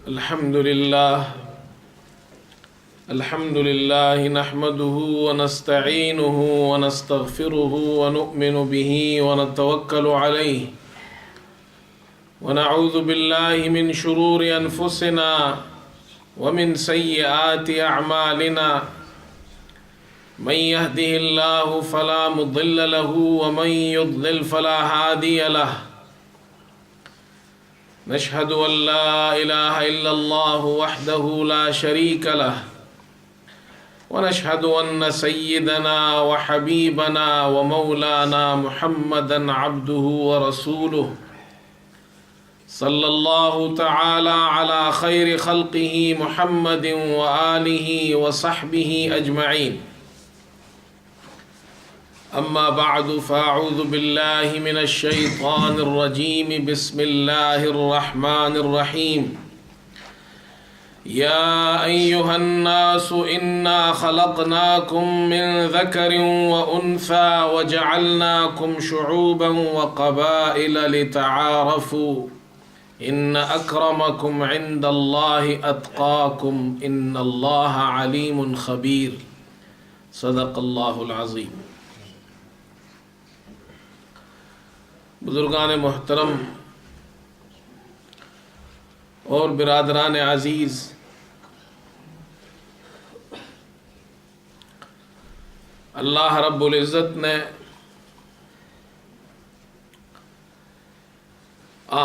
الحمد لله نحمده ونستعينه ونستغفره ونؤمن به ونتوكل عليه ونعوذ بالله من شرور أنفسنا ومن سيئات أعمالنا من يهده الله فلا مضل له ومن يضلل فلا هادي له نشهد أن لا إله إلا الله وحده لا شريك له ونشهد أن سيدنا وحبيبنا ومولانا محمدا عبده ورسوله صلى الله تعالى على خير خلقه محمد وآله وصحبه أجمعين أما بعد فأعوذ بالله من الشيطان الرجيم بسم الله الرحمن الرحيم يا أيها الناس إنا خلقناكم من ذكر وأنثى وجعلناكم شعوبا وقبائل لتعارفوا إن أكرمكم عند الله أتقاكم إن الله عليم خبير صدق الله العظيم. بزرگان محترم اور برادران عزیز، اللہ رب العزت نے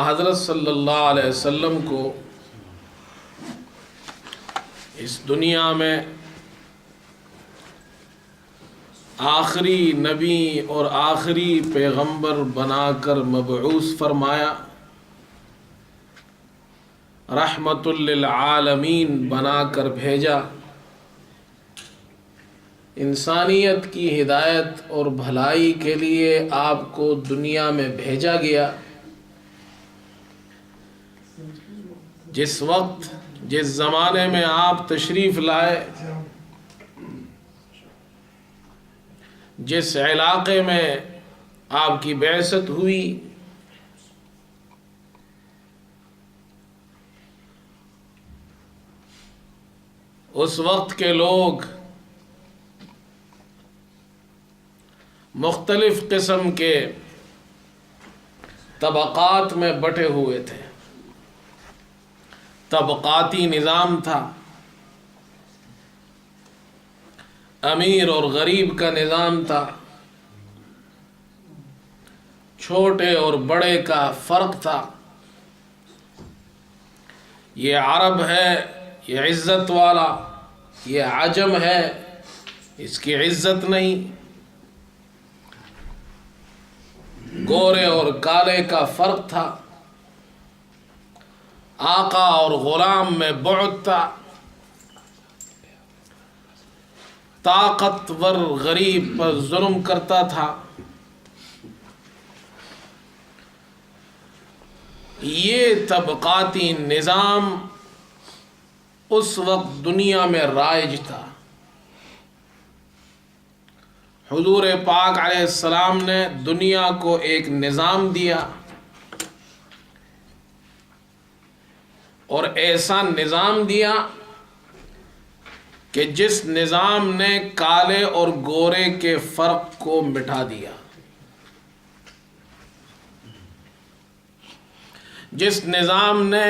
حضرت صلی اللہ علیہ وسلم کو اس دنیا میں آخری نبی اور آخری پیغمبر بنا کر مبعوث فرمایا، رحمت للعالمین بنا کر بھیجا، انسانیت کی ہدایت اور بھلائی کے لیے آپ کو دنیا میں بھیجا گیا۔ جس وقت جس زمانے میں آپ تشریف لائے، جس علاقے میں آپ کی بعثت ہوئی، اس وقت کے لوگ مختلف قسم کے طبقات میں بٹے ہوئے تھے، طبقاتی نظام تھا، امیر اور غریب کا نظام تھا، چھوٹے اور بڑے کا فرق تھا۔ یہ عرب ہے، یہ عزت والا، یہ عجم ہے، اس کی عزت نہیں۔ گورے اور کالے کا فرق تھا، آقا اور غلام میں بعد تھا، طاقتور غریب پر ظلم کرتا تھا۔ یہ طبقاتی نظام اس وقت دنیا میں رائج تھا۔ حضور پاک علیہ السلام نے دنیا کو ایک نظام دیا، اور ایسا نظام دیا کہ جس نظام نے کالے اور گورے کے فرق کو مٹا دیا، جس نظام نے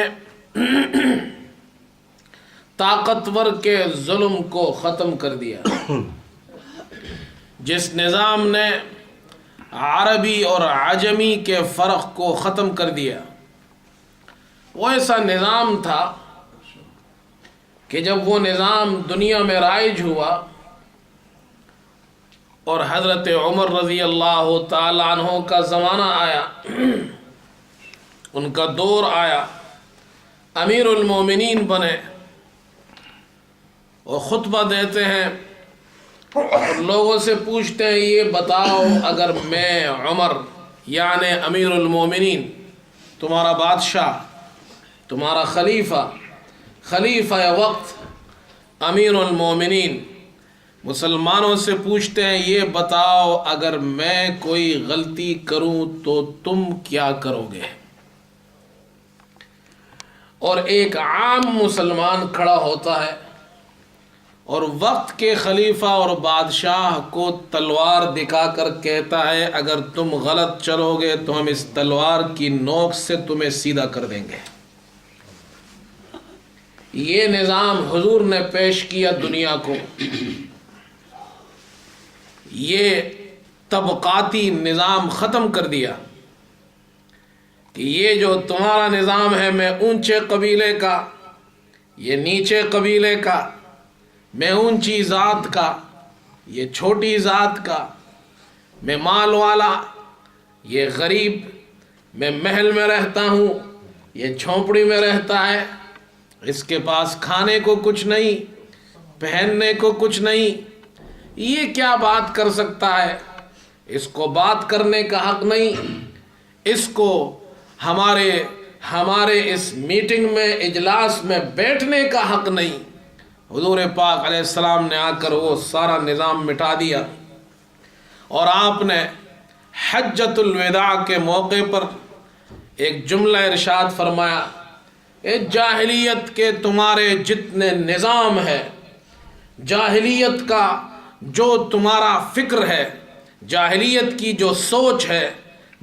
طاقتور کے ظلم کو ختم کر دیا، جس نظام نے عربی اور عجمی کے فرق کو ختم کر دیا، وہ ایسا نظام تھا کہ جب وہ نظام دنیا میں رائج ہوا اور حضرت عمر رضی اللہ تعالیٰ عنہ کا زمانہ آیا، ان کا دور آیا، امیر المومنین بنے، وہ خطبہ دیتے ہیں اور لوگوں سے پوچھتے ہیں، یہ بتاؤ اگر میں عمر یعنی امیر المومنین، تمہارا بادشاہ، تمہارا خلیفہ وقت امیر المومنین، مسلمانوں سے پوچھتے ہیں یہ بتاؤ اگر میں کوئی غلطی کروں تو تم کیا کرو گے؟ اور ایک عام مسلمان کھڑا ہوتا ہے اور وقت کے خلیفہ اور بادشاہ کو تلوار دکھا کر کہتا ہے اگر تم غلط چلو گے تو ہم اس تلوار کی نوک سے تمہیں سیدھا کر دیں گے. یہ نظام حضور نے پیش کیا دنیا کو. یہ طبقاتی نظام ختم کر دیا کہ یہ جو تمہارا نظام ہے، میں اونچے قبیلے کا، یہ نیچے قبیلے کا، میں اونچی ذات کا، یہ چھوٹی ذات کا، میں مال والا، یہ غریب، میں محل میں رہتا ہوں، یہ جھونپڑی میں رہتا ہے، اس کے پاس کھانے کو کچھ نہیں، پہننے کو کچھ نہیں. یہ کیا بات کر سکتا ہے؟ اس کو بات کرنے کا حق نہیں، اس کو ہمارے اس میٹنگ میں، اجلاس میں بیٹھنے کا حق نہیں. حضور پاک علیہ السلام نے آ کر وہ سارا نظام مٹا دیا اور آپ نے حجۃ الوداع کے موقع پر ایک جملہ ارشاد فرمایا، اے جاہلیت کے تمہارے جتنے نظام ہے، جاہلیت کا جو تمہارا فکر ہے، جاہلیت کی جو سوچ ہے،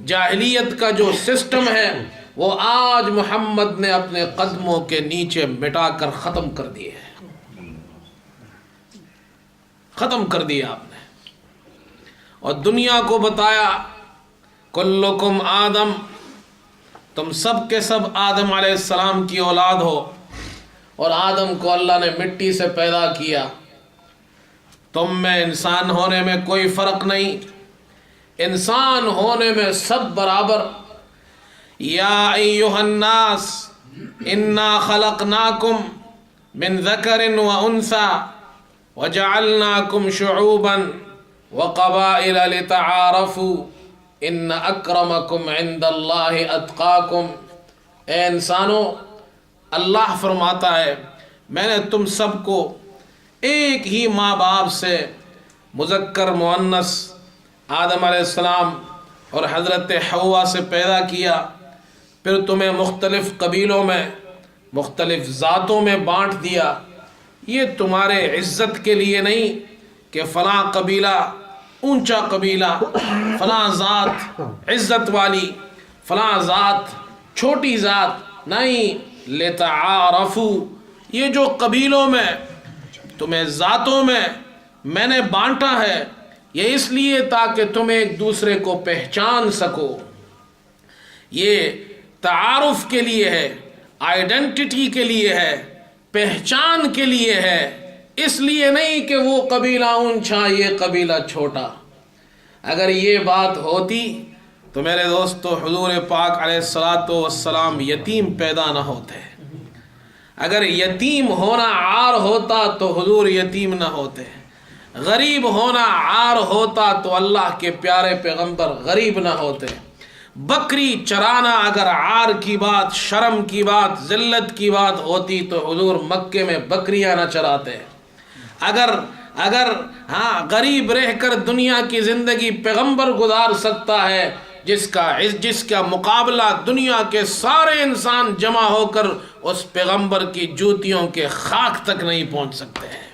جاہلیت کا جو سسٹم ہے، وہ آج محمد نے اپنے قدموں کے نیچے مٹا کر ختم کر دیے ہیں. ختم کر دیا آپ نے اور دنیا کو بتایا کلکم آدم، تم سب کے سب آدم علیہ السلام کی اولاد ہو اور آدم کو اللہ نے مٹی سے پیدا کیا. تم میں انسان ہونے میں کوئی فرق نہیں، انسان ہونے میں سب برابر. یا ایھا الناس انا خلقناکم من ذکر و انثی وجعلناکم شعوبا وقبائل لتعارفوا ان اکرمکم عند اللہ اتقاکم. اے انسانوں، اللہ فرماتا ہے میں نے تم سب کو ایک ہی ماں باپ سے، مذکر مؤنث آدم علیہ السلام اور حضرت حوا سے پیدا کیا، پھر تمہیں مختلف قبیلوں میں، مختلف ذاتوں میں بانٹ دیا. یہ تمہارے عزت کے لیے نہیں کہ فلاں قبیلہ اونچا قبیلہ، فلاں ذات عزت والی، فلاں ذات چھوٹی ذات، نہیں. لتعارفوا، یہ جو قبیلوں میں، تمہیں ذاتوں میں نے بانٹا ہے، یہ اس لیے تاکہ تم ایک دوسرے کو پہچان سکو. یہ تعارف کے لیے ہے، آئیڈینٹی کے لیے ہے، پہچان کے لیے ہے، اس لیے نہیں کہ وہ قبیلہ اونچا یہ قبیلہ چھوٹا. اگر یہ بات ہوتی تو میرے دوستو حضور پاک علیہ السلام یتیم پیدا نہ ہوتے. اگر یتیم ہونا عار ہوتا تو حضور یتیم نہ ہوتے. غریب ہونا عار ہوتا تو اللہ کے پیارے پیغمبر غریب نہ ہوتے. بکری چرانا اگر عار کی بات، شرم کی بات، ذلت کی بات ہوتی تو حضور مکے میں بکریاں نہ چراتے. اگر غریب رہ کر دنیا کی زندگی پیغمبر گزار سکتا ہے، جس کا مقابلہ دنیا کے سارے انسان جمع ہو کر اس پیغمبر کی جوتیوں کے خاک تک نہیں پہنچ سکتے ہیں.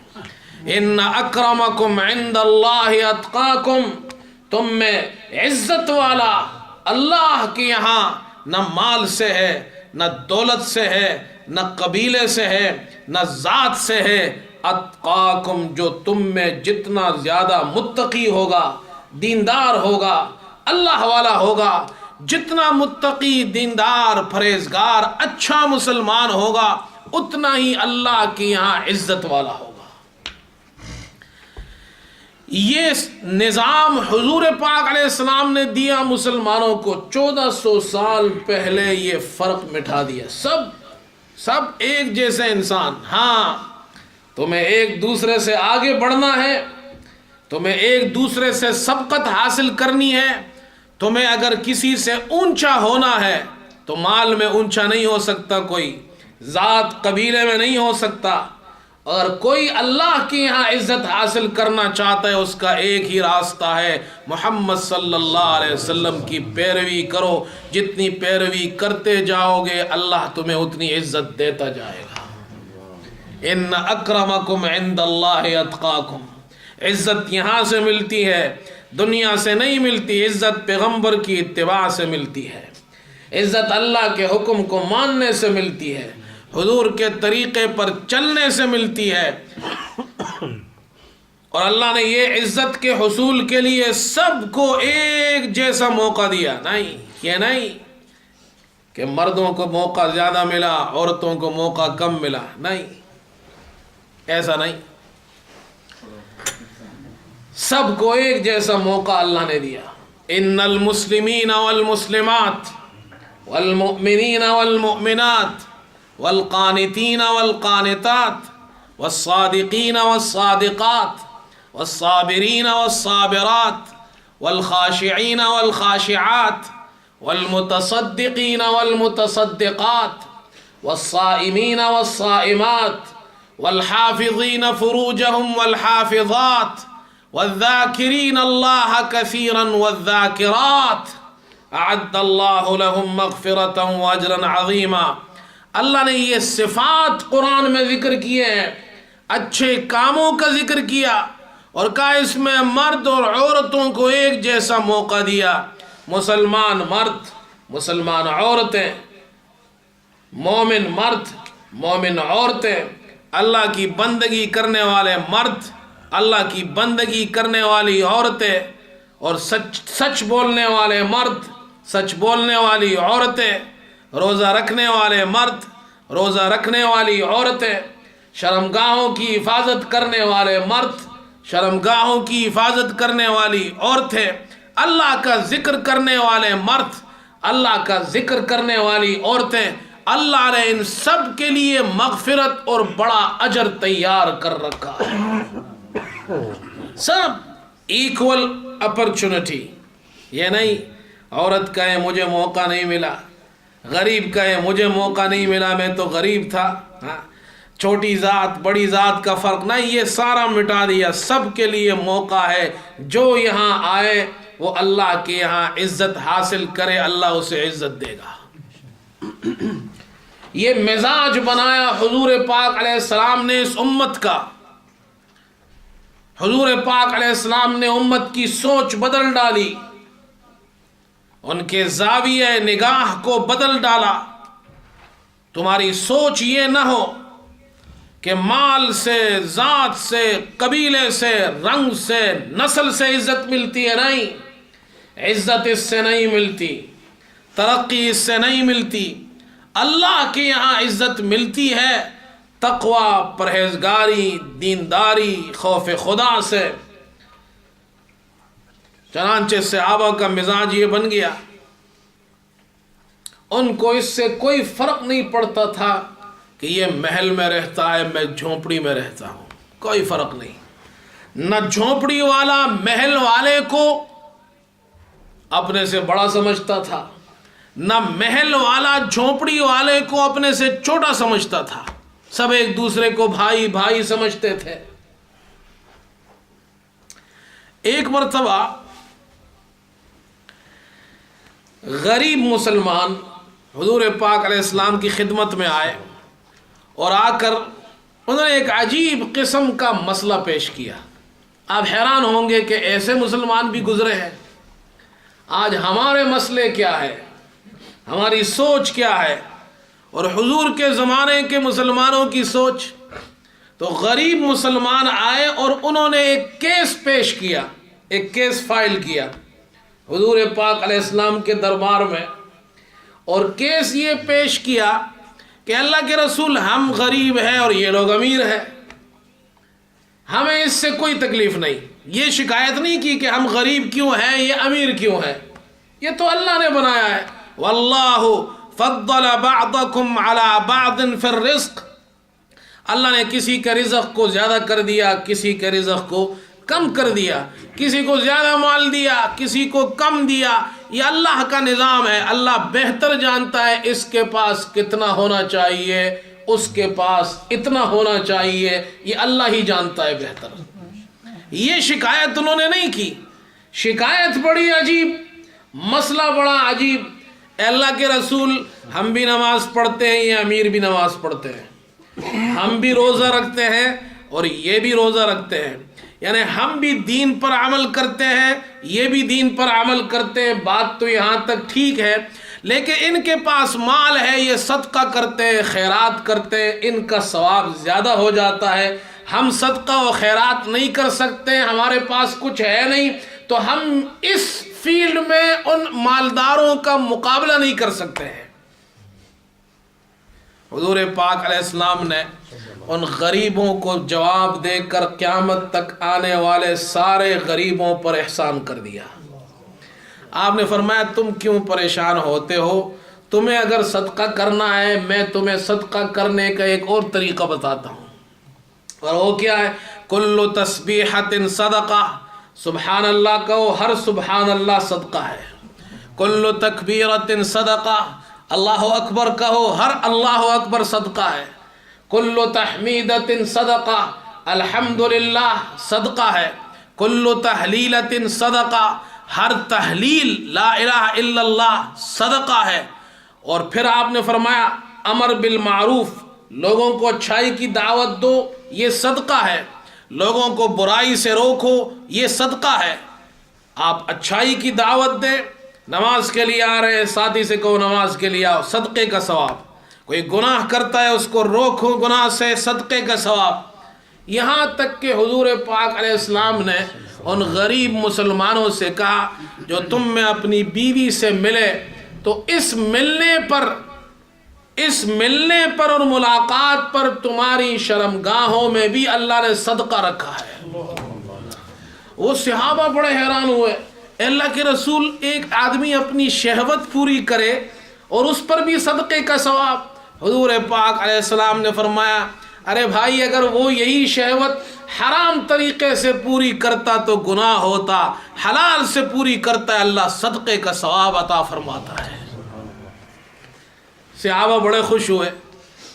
ان اکرمکم عند اللہ اتقاکم، تم میں عزت والا اللہ کے یہاں نہ مال سے ہے، نہ دولت سے ہے، نہ قبیلے سے ہے، نہ ذات سے ہے. اتقاکم، جو تم میں جتنا زیادہ متقی ہوگا، دیندار ہوگا، اللہ والا ہوگا، جتنا متقی، دیندار، پرہیزگار، اچھا مسلمان ہوگا، اتنا ہی اللہ کے یہاں عزت والا ہوگا. یہ نظام حضور پاک علیہ السلام نے دیا مسلمانوں کو. 1400 سال پہلے یہ فرق مٹا دیا. سب ایک جیسے انسان. ہاں، تمہیں ایک دوسرے سے آگے بڑھنا ہے، تمہیں ایک دوسرے سے سبقت حاصل کرنی ہے. تمہیں اگر کسی سے اونچا ہونا ہے تو مال میں اونچا نہیں ہو سکتا کوئی، ذات قبیلے میں نہیں ہو سکتا، اور کوئی اللہ کے یہاں عزت حاصل کرنا چاہتا ہے اس کا ایک ہی راستہ ہے، محمد صلی اللہ علیہ وسلم کی پیروی کرو۔ جتنی پیروی کرتے جاؤ گے اللہ تمہیں اتنی عزت دیتا جائے گا۔ ان اکرمکم عند اللہ اتقاکم، عزت یہاں سے ملتی ہے، دنیا سے نہیں ملتی۔ عزت پیغمبر کی اتباع سے ملتی ہے، عزت اللہ کے حکم کو ماننے سے ملتی ہے، حضور کے طریقے پر چلنے سے ملتی ہے۔ اور اللہ نے یہ عزت کے حصول کے لیے سب کو ایک جیسا موقع دیا، نہیں یہ نہیں کہ مردوں کو موقع زیادہ ملا عورتوں کو موقع کم ملا، نہیں ایسا نہیں، سب کو ایک جیسا موقع اللہ نے دیا۔ ان المسلمین والمسلمات والمؤمنین والمؤمنات والقانتین والقانتات والصادقین والصادقات والصابرین والصابرات والخاشعین والخاشعات والمتصدقین والمتصدقات والصائمین والصائمات والحافظین فروجهم والحافظات والذاکرین اللہ کثیرا والذاکرات اعد اللہ لهم مغفرتا واجرا عظیما۔ اللہ نے یہ صفات قرآن میں ذکر کیے ہیں، اچھے کاموں کا ذکر کیا اور کہا اس میں مرد اور عورتوں کو ایک جیسا موقع دیا۔ مسلمان مرد، مسلمان عورتیں، مومن مرد، مومن عورتیں، اللہ کی بندگی کرنے والے مرد، اللہ کی بندگی کرنے والی عورتیں، اور سچ بولنے والے مرد، سچ بولنے والی عورتیں، روزہ رکھنے والے مرد، روزہ رکھنے والی عورتیں، شرمگاہوں کی حفاظت کرنے والے مرد، شرمگاہوں کی حفاظت کرنے والی عورتیں، اللہ کا ذکر کرنے والے مرد، اللہ کا ذکر کرنے والی عورتیں، اللہ نے ان سب کے لیے مغفرت اور بڑا اجر تیار کر رکھا ہے۔ سب ایکول اپرچونٹی، یہ نہیں عورت کہے مجھے موقع نہیں ملا، غریب کہے مجھے موقع نہیں ملا میں تو غریب تھا، چھوٹی ذات بڑی ذات کا فرق نہیں، یہ سارا مٹا دیا۔ سب کے لیے موقع ہے، جو یہاں آئے وہ اللہ کے یہاں عزت حاصل کرے اللہ اسے عزت دے گا۔ یہ مزاج بنایا حضور پاک علیہ السلام نے اس امت کا، حضور پاک علیہ السلام نے امت کی سوچ بدل ڈالی، ان کے زاویہ نگاہ کو بدل ڈالا۔ تمہاری سوچ یہ نہ ہو کہ مال سے، ذات سے، قبیلے سے، رنگ سے، نسل سے عزت ملتی ہے، نہیں، عزت اس سے نہیں ملتی، ترقی اس سے نہیں ملتی۔ اللہ کے یہاں عزت ملتی ہے تقوی، پرہیزگاری، دینداری، خوف خدا سے۔ چنانچہ صحابہ کا مزاج یہ بن گیا، ان کو اس سے کوئی فرق نہیں پڑتا تھا کہ یہ محل میں رہتا ہے میں جھونپڑی میں رہتا ہوں، کوئی فرق نہیں۔ نہ جھونپڑی والا محل والے کو اپنے سے بڑا سمجھتا تھا، نہ محل والا جھونپڑی والے کو اپنے سے چھوٹا سمجھتا تھا، سب ایک دوسرے کو بھائی بھائی سمجھتے تھے۔ ایک مرتبہ غریب مسلمان حضور پاک علیہ السلام کی خدمت میں آئے اور آ کر انہوں نے ایک عجیب قسم کا مسئلہ پیش کیا۔ آپ حیران ہوں گے کہ ایسے مسلمان بھی گزرے ہیں۔ آج ہمارے مسئلے کیا ہے، ہماری سوچ کیا ہے، اور حضور کے زمانے کے مسلمانوں کی سوچ۔ تو غریب مسلمان آئے اور انہوں نے ایک کیس پیش کیا، ایک کیس فائل کیا حضور پاک علیہ السلام کے دربار میں، اور کیس یہ پیش کیا کہ اللہ کے رسول ہم غریب ہیں اور یہ لوگ امیر ہیں، ہمیں اس سے کوئی تکلیف نہیں۔ یہ شکایت نہیں کی کہ ہم غریب کیوں ہیں، یہ امیر کیوں ہیں، یہ تو اللہ نے بنایا ہے۔ واللہ فضل بعضکم علی بعض فی الرزق، اللہ نے کسی کا رزق کو زیادہ کر دیا، کسی کے رزق کو کم کر دیا، کسی کو زیادہ مال دیا، کسی کو کم دیا۔ یہ اللہ کا نظام ہے، اللہ بہتر جانتا ہے اس کے پاس کتنا ہونا چاہیے اس کے پاس اتنا ہونا چاہیے، یہ اللہ ہی جانتا ہے بہتر۔ یہ شکایت انہوں نے نہیں کی، شکایت بڑی عجیب، مسئلہ بڑا عجیب۔ اے اللہ کے رسول، ہم بھی نماز پڑھتے ہیں، یہ امیر بھی نماز پڑھتے ہیں، ہم بھی روزہ رکھتے ہیں اور یہ بھی روزہ رکھتے ہیں، یعنی ہم بھی دین پر عمل کرتے ہیں، یہ بھی دین پر عمل کرتے ہیں، بات تو یہاں تک ٹھیک ہے، لیکن ان کے پاس مال ہے، یہ صدقہ کرتے ہیں، خیرات کرتے ہیں، ان کا ثواب زیادہ ہو جاتا ہے، ہم صدقہ و خیرات نہیں کر سکتے، ہمارے پاس کچھ ہے نہیں، تو ہم اس فیلڈ میں ان مالداروں کا مقابلہ نہیں کر سکتے ہیں۔ حضور پاک علیہ السلام نے ان غریبوں کو جواب دے کر قیامت تک آنے والے سارے غریبوں پر احسان کر دیا۔ آپ نے فرمایا تم کیوں پریشان ہوتے ہو، تمہیں اگر صدقہ کرنا ہے میں تمہیں صدقہ کرنے کا ایک اور طریقہ بتاتا ہوں، اور وہ کیا ہے؟ کل تسبیحۃ صدقہ، سبحان اللہ کہو، ہر سبحان اللہ صدقہ ہے۔ کل تکبیرۃ صدقہ، اللہ اکبر کہو، ہر اللہ اکبر صدقہ ہے۔ کل تحمیدۃ صدقہ، الحمدللہ صدقہ ہے۔ کل تحلیلۃ صدقہ، ہر تحلیل لا الہ الا اللہ صدقہ ہے۔ اور پھر آپ نے فرمایا امر بالمعروف، لوگوں کو اچھائی کی دعوت دو، یہ صدقہ ہے۔ لوگوں کو برائی سے روکو، یہ صدقہ ہے۔ آپ اچھائی کی دعوت دیں، نماز کے لیے آ رہے ہیں، ساتھی سے کہو نماز کے لیے آؤ، صدقے کا ثواب۔ کوئی گناہ کرتا ہے اس کو روکو گناہ سے، صدقے کا ثواب۔ یہاں تک کہ حضور پاک علیہ السلام نے ان غریب مسلمانوں سے کہا جو تم میں اپنی بیوی سے ملے تو اس ملنے پر اور ملاقات پر تمہاری شرمگاہوں میں بھی اللہ نے صدقہ رکھا ہے۔ وہ صحابہ بڑے حیران ہوئے، اللہ کے رسول ایک آدمی اپنی شہوت پوری کرے اور اس پر بھی صدقے کا ثواب۔ حضور پاک علیہ السلام نے فرمایا ارے بھائی، اگر وہ یہی شہوت حرام طریقے سے پوری کرتا تو گناہ ہوتا، حلال سے پوری کرتا ہے اللہ صدقے کا ثواب عطا فرماتا ہے۔ صحابہ بڑے خوش ہوئے،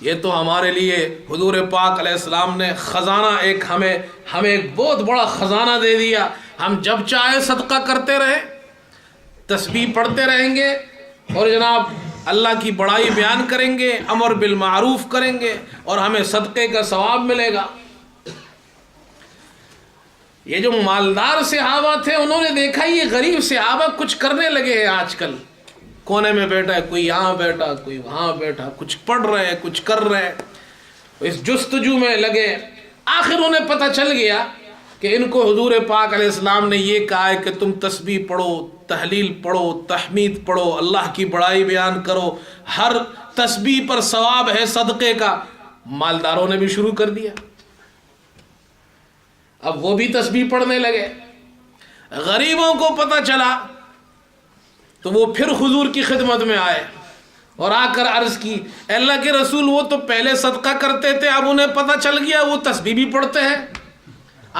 یہ تو ہمارے لیے حضور پاک علیہ السلام نے خزانہ ہمیں ایک بہت بڑا خزانہ دے دیا، ہم جب چاہے صدقہ کرتے رہے، تسبیح پڑھتے رہیں گے اور جناب اللہ کی بڑائی بیان کریں گے، امر بالمعروف کریں گے اور ہمیں صدقے کا ثواب ملے گا۔ یہ جو مالدار صحابہ تھے انہوں نے دیکھا یہ غریب صحابہ کچھ کرنے لگے ہیں، آج کل کونے میں بیٹھا ہے، کوئی یہاں بیٹھا، کوئی وہاں بیٹھا، کچھ پڑھ رہے ہیں، کچھ کر رہے ہیں، اس جستجو میں لگے۔ آخر انہیں پتہ چل گیا کہ ان کو حضور پاک علیہ السلام نے یہ کہا ہے کہ تم تسبیح پڑھو، تحلیل پڑھو، تحمید پڑھو، اللہ کی بڑائی بیان کرو، ہر تسبیح پر ثواب ہے صدقے کا۔ مالداروں نے بھی شروع کر دیا، اب وہ بھی تسبیح پڑھنے لگے۔ غریبوں کو پتہ چلا تو وہ پھر حضور کی خدمت میں آئے اور آ کر عرض کی اے اللہ کے رسول، وہ تو پہلے صدقہ کرتے تھے، اب انہیں پتہ چل گیا وہ تسبیح بھی پڑھتے ہیں۔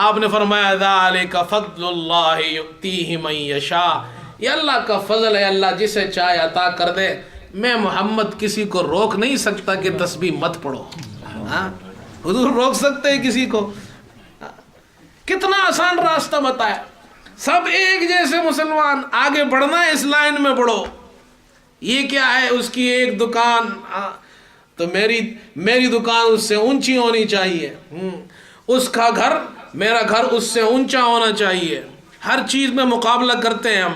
آپ نے فرمایا ذالک فضل اللہ یؤتیہ من یشاء، یہ اللہ کا فضل ہے، اللہ جسے چاہے عطا کر دے۔ میں محمد کسی کو روک نہیں سکتا کہ تسبیح مت پڑھو، حضور روک سکتے ہیں کسی کو؟ کتنا آسان راستہ بتایا، سب ایک جیسے مسلمان، آگے بڑھنا ہے اس لائن میں بڑھو۔ یہ کیا ہے؟ اس کی ایک دکان، تو میری دکان اس سے اونچی ہونی چاہیے، اس کا گھر میرا گھر اس سے اونچا ہونا چاہیے، ہر چیز میں مقابلہ کرتے ہیں ہم۔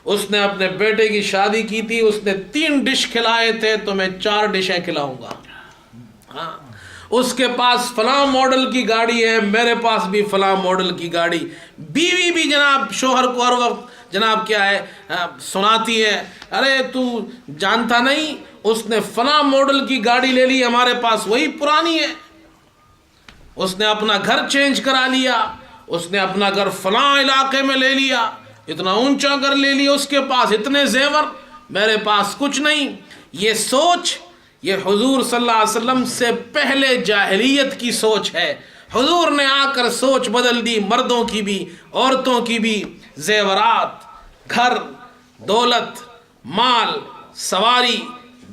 اس نے اپنے بیٹے کی شادی کی تھی، اس نے 3 ڈش کھلائے تھے تو میں 4 ڈشیں کھلاؤں گا۔ اس کے پاس فلاں ماڈل کی گاڑی ہے، میرے پاس بھی فلاں ماڈل کی گاڑی۔ بیوی بھی جناب شوہر کو ہر وقت جناب کیا ہے سناتی ہے، ارے تو جانتا نہیں اس نے فلاں ماڈل کی گاڑی لے لی، ہمارے پاس وہی پرانی ہے۔ اس نے اپنا گھر چینج کرا لیا، اس نے اپنا گھر فلاں علاقے میں لے لیا، اتنا اونچا گھر لے لیا، اس کے پاس اتنے زیور، میرے پاس کچھ نہیں۔ یہ سوچ یہ حضور صلی اللہ علیہ وسلم سے پہلے جاہلیت کی سوچ ہے۔ حضور نے آ کر سوچ بدل دی، مردوں کی بھی عورتوں کی بھی، زیورات، گھر، دولت، مال، سواری،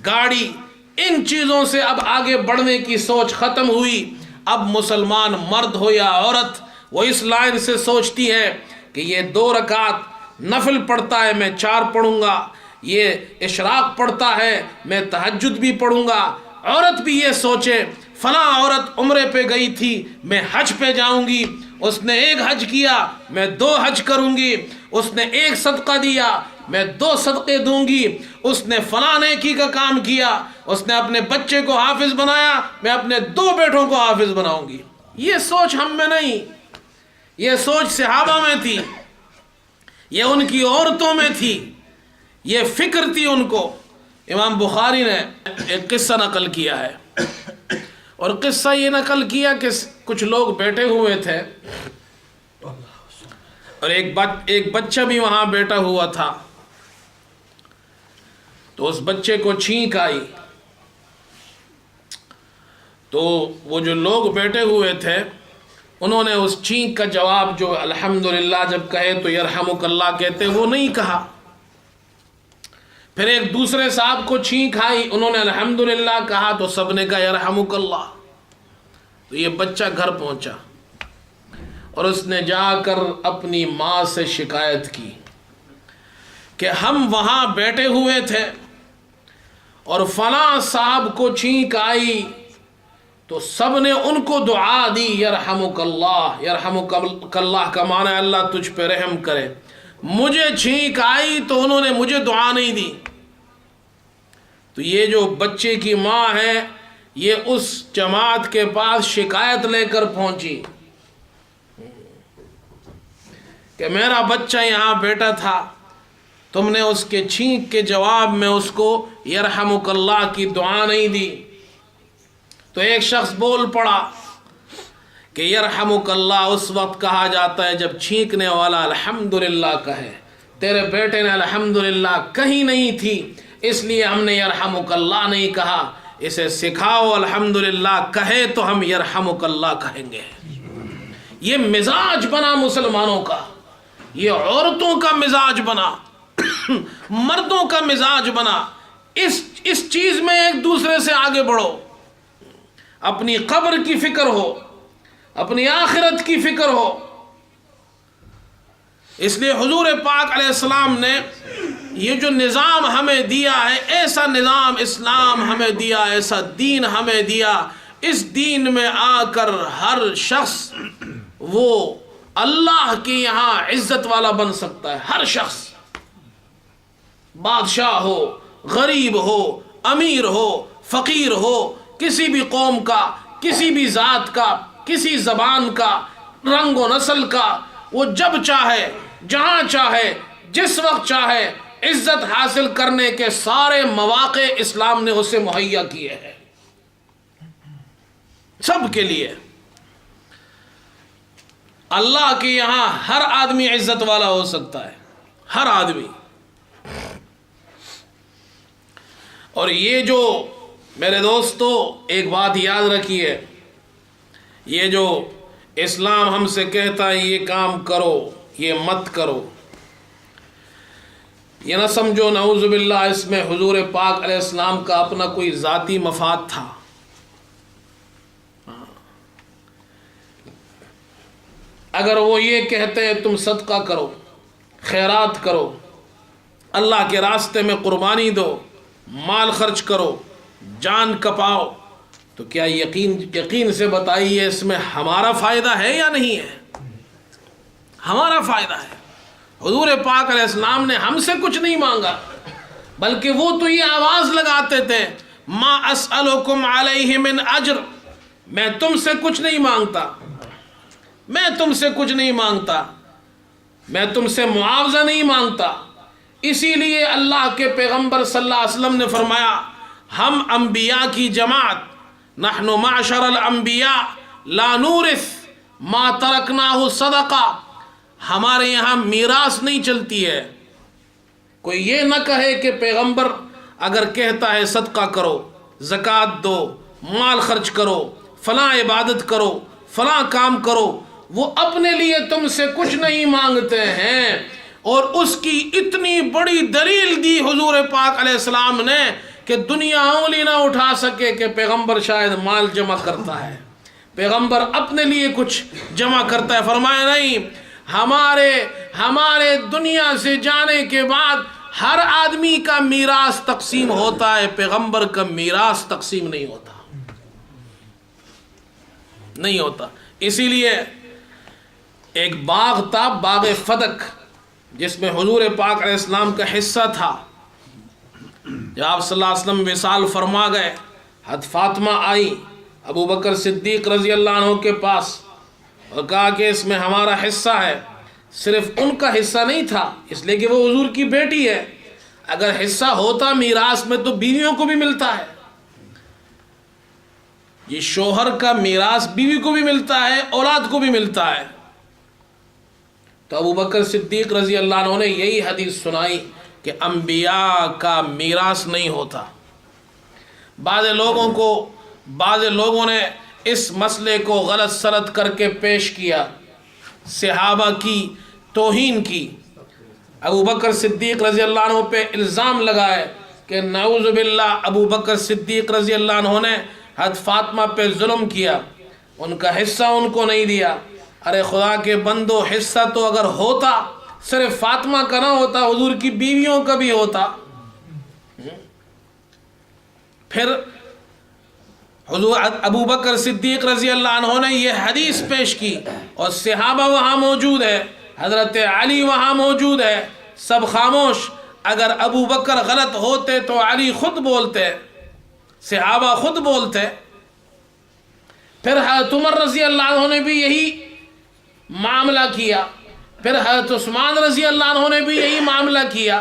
گاڑی، ان چیزوں سے اب آگے بڑھنے کی سوچ ختم ہوئی. اب مسلمان مرد ہو یا عورت وہ اس لائن سے سوچتی ہے کہ یہ 2 رکعت نفل پڑھتا ہے میں 4 پڑھوں گا، یہ اشراق پڑھتا ہے میں تہجد بھی پڑھوں گا. عورت بھی یہ سوچے فلاں عورت عمرے پہ گئی تھی میں حج پہ جاؤں گی، اس نے 1 حج کیا میں 2 حج کروں گی، اس نے 1 صدقہ دیا میں 2 صدقے دوں گی، اس نے فلاں نیکی کا کام کیا، اس نے اپنے بچے کو حافظ بنایا میں اپنے 2 بیٹوں کو حافظ بناؤں گی. یہ سوچ ہم میں نہیں، یہ سوچ صحابہ میں تھی، یہ ان کی عورتوں میں تھی، یہ فکر تھی ان کو. امام بخاری نے ایک قصہ نقل کیا ہے، اور قصہ یہ نقل کیا کہ کچھ لوگ بیٹھے ہوئے تھے اور ایک بچہ بھی وہاں بیٹھا ہوا تھا. تو اس بچے کو چھینک آئی، تو وہ جو لوگ بیٹھے ہوئے تھے انہوں نے اس چھینک کا جواب جو الحمدللہ جب کہے تو یرحمک اللہ کہتے وہ نہیں کہا. پھر ایک دوسرے صاحب کو چھینک آئی، انہوں نے الحمدللہ کہا تو سب نے کہا یرحمک اللہ. تو یہ بچہ گھر پہنچا اور اس نے جا کر اپنی ماں سے شکایت کی کہ ہم وہاں بیٹھے ہوئے تھے اور فلاں صاحب کو چھینک آئی تو سب نے ان کو دعا دی یرحمک اللہ. یرحمک اللہ کا معنی ہے اللہ تجھ پہ رحم کرے. مجھے چھینک آئی تو انہوں نے مجھے دعا نہیں دی. تو یہ جو بچے کی ماں ہے یہ اس جماعت کے پاس شکایت لے کر پہنچی کہ میرا بچہ یہاں بیٹھا تھا، تم نے اس کے چھینک کے جواب میں اس کو یرحمک اللہ کی دعا نہیں دی. تو ایک شخص بول پڑا کہ یرحمک اللہ اس وقت کہا جاتا ہے جب چھینکنے والا الحمدللہ کہے. تیرے بیٹے نے الحمدللہ کہیں نہیں تھی اس لیے ہم نے یرحمک اللہ نہیں کہا. اسے سکھاؤ الحمدللہ کہے تو ہم یرحمک اللہ کہیں گے. یہ مزاج بنا مسلمانوں کا، یہ عورتوں کا مزاج بنا، مردوں کا مزاج بنا. اس چیز میں ایک دوسرے سے آگے بڑھو. اپنی قبر کی فکر ہو، اپنی آخرت کی فکر ہو. اس لیے حضور پاک علیہ السلام نے یہ جو نظام ہمیں دیا ہے، ایسا نظام اسلام ہمیں دیا، ایسا دین ہمیں دیا، اس دین میں آ کر ہر شخص وہ اللہ کے یہاں عزت والا بن سکتا ہے. ہر شخص، بادشاہ ہو، غریب ہو، امیر ہو، فقیر ہو، کسی بھی قوم کا، کسی بھی ذات کا، کسی زبان کا، رنگ و نسل کا، وہ جب چاہے، جہاں چاہے، جس وقت چاہے عزت حاصل کرنے کے سارے مواقع اسلام نے اسے مہیا کیے ہیں سب کے لیے. اللہ کے یہاں ہر آدمی عزت والا ہو سکتا ہے، ہر آدمی. اور یہ جو میرے دوستو ایک بات یاد رکھیے، یہ جو اسلام ہم سے کہتا ہے یہ کام کرو یہ مت کرو، یہ نہ سمجھو نعوذ باللہ اس میں حضور پاک علیہ السلام کا اپنا کوئی ذاتی مفاد تھا. اگر وہ یہ کہتے ہیں تم صدقہ کرو، خیرات کرو، اللہ کے راستے میں قربانی دو، مال خرچ کرو، جان کپاؤ، تو کیا یقین سے بتائیے اس میں ہمارا فائدہ ہے یا نہیں ہے؟ ہمارا فائدہ ہے. حضور پاک علیہ السلام نے ہم سے کچھ نہیں مانگا، بلکہ وہ تو یہ آواز لگاتے تھے ما اسألکم علیہ من اجر، میں تم سے کچھ نہیں مانگتا، میں تم سے کچھ نہیں مانگتا، میں تم سے معاوضہ نہیں مانگتا. اسی لیے اللہ کے پیغمبر صلی اللہ علیہ وسلم نے فرمایا ہم انبیاء کی جماعت، نحن معشر الانبیاء لا نورث ما ترکناہ صدقہ، ہمارے یہاں میراث نہیں چلتی ہے. کوئی یہ نہ کہے کہ پیغمبر اگر کہتا ہے صدقہ کرو، زکوٰۃ دو، مال خرچ کرو، فلاں عبادت کرو، فلاں کام کرو، وہ اپنے لیے تم سے کچھ نہیں مانگتے ہیں. اور اس کی اتنی بڑی دلیل دی حضور پاک علیہ السلام نے کہ دنیا انگلی نہ اٹھا سکے کہ پیغمبر شاید مال جمع کرتا ہے، پیغمبر اپنے لیے کچھ جمع کرتا ہے۔ فرمایا نہیں، ہمارے دنیا سے جانے کے بعد ہر آدمی کا میراث تقسیم ہوتا ہے، پیغمبر کا میراث تقسیم نہیں ہوتا، نہیں ہوتا۔ اسی لیے ایک باغ تھا، باغ فدق، جس میں حضور پاک علیہ السلام کا حصہ تھا۔ جب آپ صلی اللہ علیہ وسلم وصال فرما گئے، حضرت فاطمہ آئی ابو بکر صدیق رضی اللہ عنہ کے پاس اور کہا کہ اس میں ہمارا حصہ ہے۔ صرف ان کا حصہ نہیں تھا، اس لیے کہ وہ حضور کی بیٹی ہے، اگر حصہ ہوتا میراث میں تو بیویوں کو بھی ملتا ہے، یہ شوہر کا میراث بیوی کو بھی ملتا ہے، اولاد کو بھی ملتا ہے۔ تو ابو بکر صدیق رضی اللہ عنہ نے یہی حدیث سنائی کہ انبیاء کا میراث نہیں ہوتا۔ بعض لوگوں نے اس مسئلے کو غلط سرد کر کے پیش کیا، صحابہ کی توہین کی، ابو بکر صدیق رضی اللہ عنہ پہ الزام لگائے کہ نعوذ باللہ ابو بکر صدیق رضی اللہ عنہ نے حضرت فاطمہ پہ ظلم کیا، ان کا حصہ ان کو نہیں دیا۔ ارے خدا کے بندو، حصہ تو اگر ہوتا صرف فاطمہ کا نہ ہوتا، حضور کی بیویوں کا بھی ہوتا۔ پھر حضور ابو بکر صدیق رضی اللہ عنہ نے یہ حدیث پیش کی اور صحابہ وہاں موجود ہے، حضرت علی وہاں موجود ہے، سب خاموش۔ اگر ابو بکر غلط ہوتے تو علی خود بولتے، صحابہ خود بولتے۔ پھر حضرت عمر رضی اللہ عنہ نے بھی یہی معاملہ کیا، پھر حضرت عثمان رضی اللہ عنہ نے بھی یہی معاملہ کیا،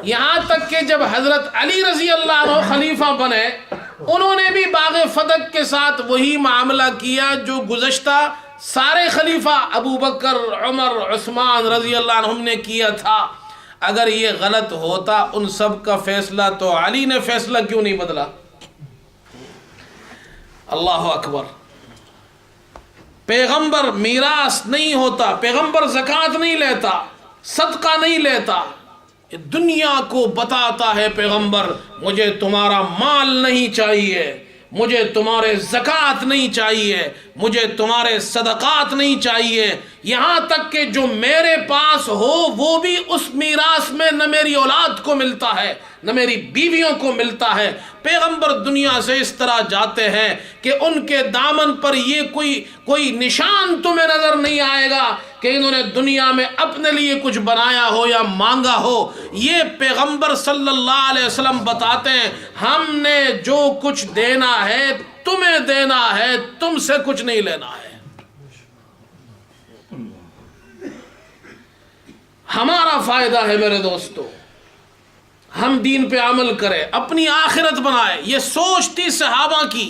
یہاں تک کہ جب حضرت علی رضی اللہ عنہ خلیفہ بنے، انہوں نے بھی باغ فدق کے ساتھ وہی معاملہ کیا جو گزشتہ سارے خلیفہ ابو بکر، عمر، عثمان رضی اللہ عنہم نے کیا تھا۔ اگر یہ غلط ہوتا ان سب کا فیصلہ، تو علی نے فیصلہ کیوں نہیں بدلا؟ اللہ اکبر۔ پیغمبر میراث نہیں ہوتا، پیغمبر زکوٰۃ نہیں لیتا، صدقہ نہیں لیتا، دنیا کو بتاتا ہے پیغمبر مجھے تمہارا مال نہیں چاہیے، مجھے تمہارے زکوٰۃ نہیں چاہیے، مجھے تمہارے صدقات نہیں چاہیے، یہاں تک کہ جو میرے پاس ہو وہ بھی اس میراث میں نہ میری اولاد کو ملتا ہے نہ میری بیویوں کو ملتا ہے۔ پیغمبر دنیا سے اس طرح جاتے ہیں کہ ان کے دامن پر یہ کوئی نشان تمہیں نظر نہیں آئے گا کہ انہوں نے دنیا میں اپنے لیے کچھ بنایا ہو یا مانگا ہو۔ یہ پیغمبر صلی اللہ علیہ وسلم بتاتے ہیں ہم نے جو کچھ دینا ہے تمہیں دینا ہے، تم سے کچھ نہیں لینا ہے۔ ہمارا فائدہ ہے میرے دوستو، ہم دین پہ عمل کریں، اپنی آخرت بنائیں۔ یہ سوچ تھی صحابہ کی،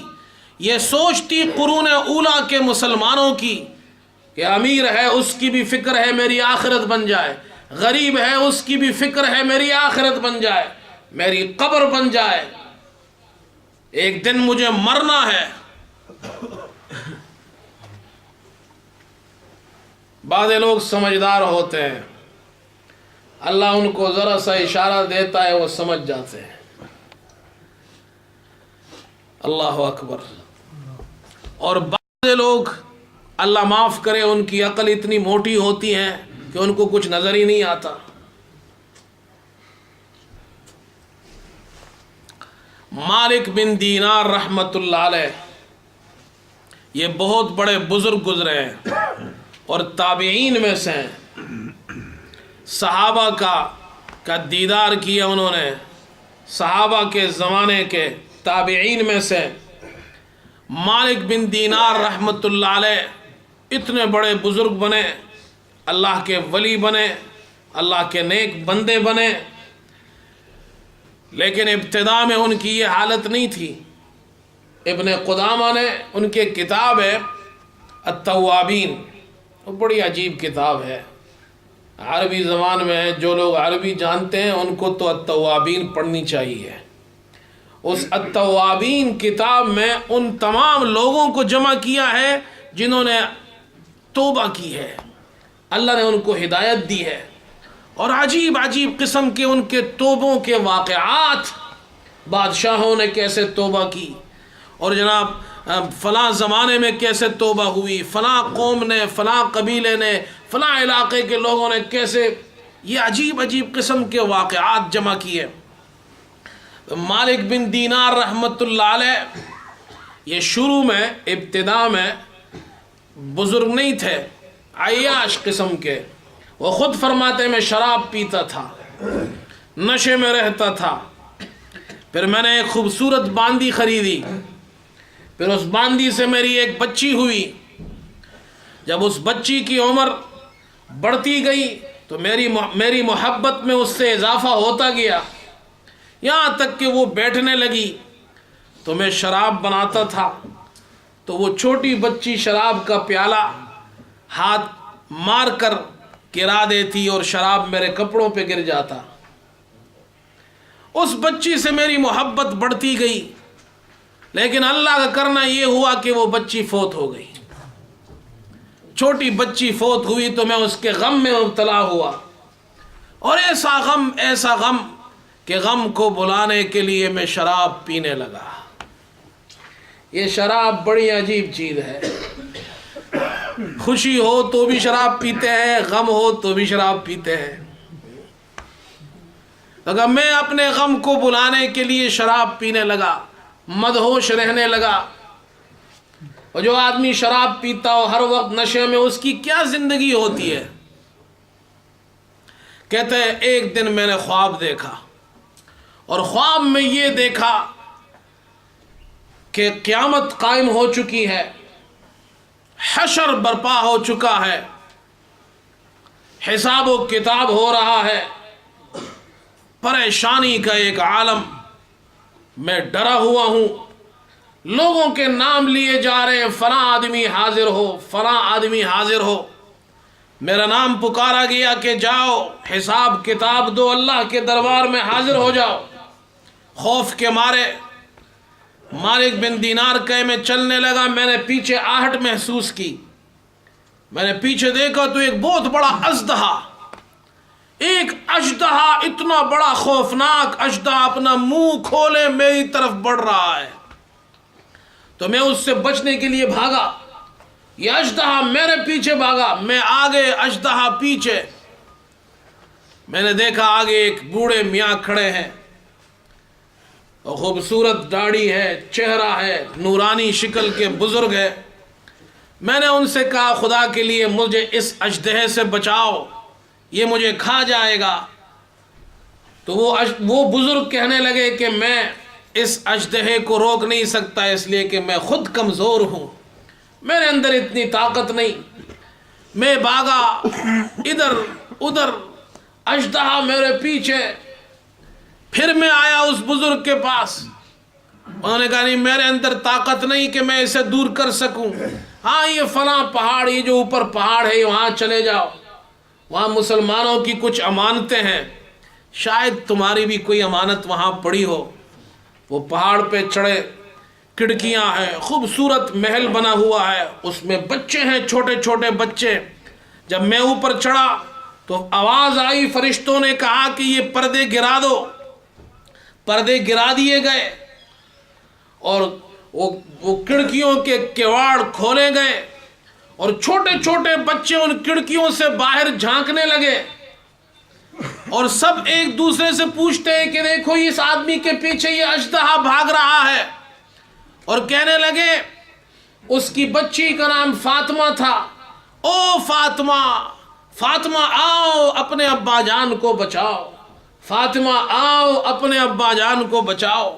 یہ سوچ تھی قرون اولا کے مسلمانوں کی کہ امیر ہے اس کی بھی فکر ہے میری آخرت بن جائے، غریب ہے اس کی بھی فکر ہے میری آخرت بن جائے، میری قبر بن جائے، ایک دن مجھے مرنا ہے۔ بعض لوگ سمجھدار ہوتے ہیں، اللہ ان کو ذرا سا اشارہ دیتا ہے وہ سمجھ جاتے ہیں۔ اللہ اکبر۔ اور بعض لوگ اللہ معاف کرے ان کی عقل اتنی موٹی ہوتی ہے کہ ان کو کچھ نظر ہی نہیں آتا۔ مالک بن دینار رحمت اللہ علیہ، یہ بہت بڑے بزرگ گزرے ہیں اور تابعین میں سے ہیں، صحابہ کا دیدار کیا انہوں نے، صحابہ کے زمانے کے تابعین میں سے مالک بن دینار رحمت اللہ علیہ اتنے بڑے بزرگ بنے، اللہ کے ولی بنے، اللہ کے نیک بندے بنے، لیکن ابتدا میں ان کی یہ حالت نہیں تھی۔ ابن قدامہ نے ان کے کتاب ہے التوابین، وہ بڑی عجیب کتاب ہے، عربی زبان میں ہے، جو لوگ عربی جانتے ہیں ان کو تو التوابین پڑھنی چاہیے۔ اس التوابین کتاب میں ان تمام لوگوں کو جمع کیا ہے جنہوں نے توبہ کی ہے، اللہ نے ان کو ہدایت دی ہے، اور عجیب عجیب قسم کے ان کے توبوں کے واقعات بادشاہوں نے کیسے توبہ کی، اور جناب فلاں زمانے میں کیسے توبہ ہوئی، فلاں قوم نے، فلاں قبیلے نے، فلاں علاقے کے لوگوں نے کیسے، یہ عجیب عجیب قسم کے واقعات جمع کیے۔ مالک بن دینار رحمۃ اللہ علیہ یہ شروع میں، ابتدا میں بزرگ نہیں تھے، عیاش قسم کے، وہ خود فرماتے میں شراب پیتا تھا، نشے میں رہتا تھا۔ پھر میں نے ایک خوبصورت باندی خریدی، پھر اس باندی سے میری ایک بچی ہوئی۔ جب اس بچی کی عمر بڑھتی گئی تو میری محبت میں اس سے اضافہ ہوتا گیا، یہاں تک کہ وہ بیٹھنے لگی تو میں شراب بناتا تھا، تو وہ چھوٹی بچی شراب کا پیالہ ہاتھ مار کر گرا دیتی اور شراب میرے کپڑوں پہ گر جاتا۔ اس بچی سے میری محبت بڑھتی گئی، لیکن اللہ کا کرنا یہ ہوا کہ وہ بچی فوت ہو گئی۔ چھوٹی بچی فوت ہوئی تو میں اس کے غم میں مبتلا ہوا، اور ایسا غم کہ غم کو بلانے کے لیے میں شراب پینے لگا۔ یہ شراب بڑی عجیب چیز ہے، خوشی ہو تو بھی شراب پیتے ہیں، غم ہو تو بھی شراب پیتے ہیں۔ اگر میں اپنے غم کو بلانے کے لیے شراب پینے لگا، مدہوش رہنے لگا، اور جو آدمی شراب پیتا ہو ہر وقت نشے میں، اس کی کیا زندگی ہوتی ہے؟ کہتے ہیں ایک دن میں نے خواب دیکھا، اور خواب میں یہ دیکھا کہ قیامت قائم ہو چکی ہے، حشر برپا ہو چکا ہے، حساب و کتاب ہو رہا ہے، پریشانی کا ایک عالم، میں ڈرا ہوا ہوں، لوگوں کے نام لیے جا رہے ہیں، فلاں آدمی حاضر ہو، فلاں آدمی حاضر ہو۔ میرا نام پکارا گیا کہ جاؤ حساب کتاب دو، اللہ کے دربار میں حاضر ہو جاؤ۔ خوف کے مارے مالک بن دینار کہے میں چلنے لگا، میں نے پیچھے آہٹ محسوس کی، میں نے پیچھے دیکھا تو ایک بہت بڑا اژدہا، ایک اژدہا، اتنا بڑا خوفناک اژدہا اپنا منہ کھولے میری طرف بڑھ رہا ہے۔ تو میں اس سے بچنے کے لیے بھاگا، یہ اژدہا میرے پیچھے بھاگا، میں آگے اژدہا پیچھے۔ میں نے دیکھا آگے ایک بوڑھے میاں کھڑے ہیں، خوبصورت داڑھی ہے، چہرہ ہے، نورانی شکل کے بزرگ ہے۔ میں نے ان سے کہا خدا کے لیے مجھے اس اژدہے سے بچاؤ، یہ مجھے کھا جائے گا۔ تو وہ بزرگ کہنے لگے کہ میں اس اژدہے کو روک نہیں سکتا، اس لیے کہ میں خود کمزور ہوں، میرے اندر اتنی طاقت نہیں۔ میں بھاگا ادھر ادھر، اژدہا میرے پیچھے۔ پھر میں آیا اس بزرگ کے پاس، انہوں نے کہا نہیں میرے اندر طاقت نہیں کہ میں اسے دور کر سکوں، ہاں یہ فلاں پہاڑ، یہ جو اوپر پہاڑ ہے وہاں چلے جاؤ، وہاں مسلمانوں کی کچھ امانتیں ہیں، شاید تمہاری بھی کوئی امانت وہاں پڑی ہو۔ وہ پہاڑ پہ چڑھے، کھڑکیاں ہیں، خوبصورت محل بنا ہوا ہے، اس میں بچے ہیں، چھوٹے چھوٹے بچے۔ جب میں اوپر چڑھا تو آواز آئی، فرشتوں نے کہا کہ یہ پردے گرا دو۔ پردے گرا دیے گئے، اور وہ کھڑکیوں کے کیواڑ کھولے گئے، اور چھوٹے چھوٹے بچے ان کھڑکیوں سے باہر جھانکنے لگے، اور سب ایک دوسرے سے پوچھتے ہیں کہ دیکھو اس آدمی کے پیچھے یہ اژدہا بھاگ رہا ہے، اور کہنے لگے اس کی بچی کا نام فاطمہ تھا، او فاطمہ، فاطمہ آؤ اپنے ابا جان کو بچاؤ، فاطمہ آؤ اپنے ابا جان کو بچاؤ۔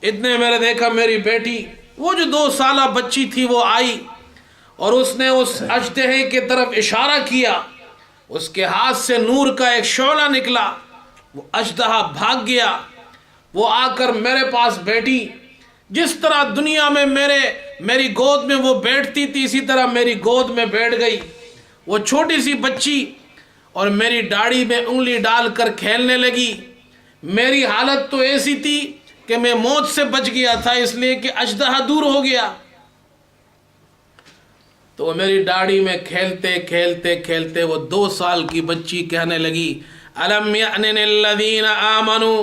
اتنے میں نے دیکھا میری بیٹی، وہ جو 2 سالہ بچی تھی، وہ آئی اور اس نے اس اژدہے کی طرف اشارہ کیا، اس کے ہاتھ سے نور کا ایک شعلہ نکلا، وہ اژدہا بھاگ گیا۔ وہ آ کر میرے پاس بیٹھی، جس طرح دنیا میں میری گود میں وہ بیٹھتی تھی، اسی طرح میری گود میں بیٹھ گئی، وہ چھوٹی سی بچی، اور میری داڑھی میں انگلی ڈال کر کھیلنے لگی۔ میری حالت تو ایسی تھی کہ میں موت سے بچ گیا تھا، اس لیے کہ اژدہا دور ہو گیا۔ تو وہ میری داڑھی میں کھیلتے کھیلتے کھیلتے وہ 2 سال کی بچی کہنے لگی، الم یأن للذین آمنوا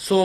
100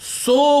100